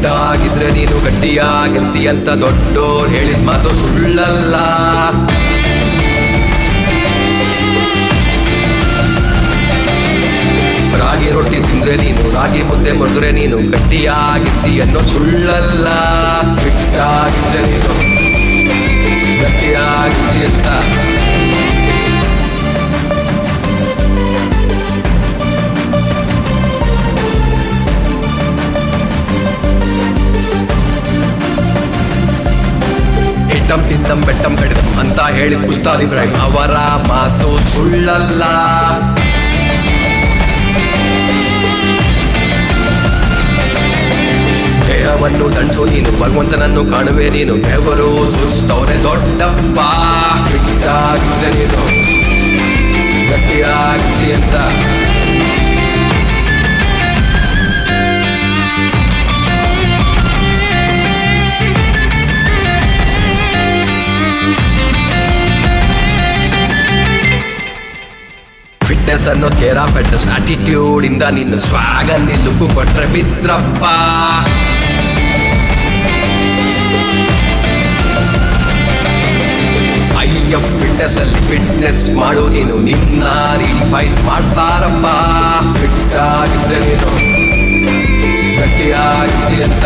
Fit ಆಗಿದ್ರೆ ನೀನು ಗಟ್ಟಿಯಾಗಿರ್ತಿ ಅಂತ ದೊಡ್ಡೋರ್ ಹೇಳಿದ ಮಾತು ಸುಳ್ಳಲ್ಲ. ರಾಗಿ ರೊಟ್ಟಿ ತಿಂದ್ರೆ ನೀನು, ರಾಗಿ ಮುದ್ದೆ ಮುರಿದ್ರೆ ನೀನು ಗಟ್ಟಿಯಾಗಿರ್ತಿ ಅನ್ನೋ ಸುಳ್ಳಲ್ಲ. ಫಿಟ್ ಆಗಿದ್ರೆ ನೀನು ಗಟ್ಟಿಯಾಗಿರ್ತಿ ಅಂತ. ಹಿಟ್ಟಂ ತಿಂದಂ ಬೆಟ್ಟಂ ಕಡಿದಂ ಅಂತ ಹೇಳಿದ ಉಸ್ತಾದ್ ಇಬ್ರಾಹಿಂ ಅವರ ಮಾತು ಸುಳ್ಳಲ್ಲ. ದೇಹವನ್ನು ದಂಡಿಸು ನೀನು, ಭಗವಂತನನ್ನು ಕಾಣುವೆ ನೀನು, ದೇವರು ಸುಸ್ತವ್ರೆ ದೊಡ್ಡಪ್ಪ. ಫಿಟ್ ಆಗಿದ್ರೆ ನೀನು ಗಟ್ಟಿಯಾಗಿರ್ತಿ ಅಂತ. ಫಿಟ್ನೆಸ್ ಅನ್ನೋ ಕೇರ್ ಆಫ್ ಫಿಟ್ನೆಸ್ ಆಟಿಟ್ಯೂಡ್ ಇಂದ ನಿನ್ನ ಸ್ವಾಗಲ್ಲಿ ಲುಕ್ಕು ಕೊಟ್ರೆ ಬಿದ್ರಪ್ಪ. IF ಫಿಟ್ನೆಸ್ ಅಲ್ಲಿ ಫಿಟ್ನೆಸ್ ಮಾಡು ನೀನು, ನಿನ್ನ ರಿಫೈನ್ ಮಾಡ್ತಾರಪ್ಪ. ಫಿಟ್ ಆಗಿದ್ರೆ ನೀನು ಗಟ್ಟಿಯಾಗಿರ್ತಿ ಅಂತ.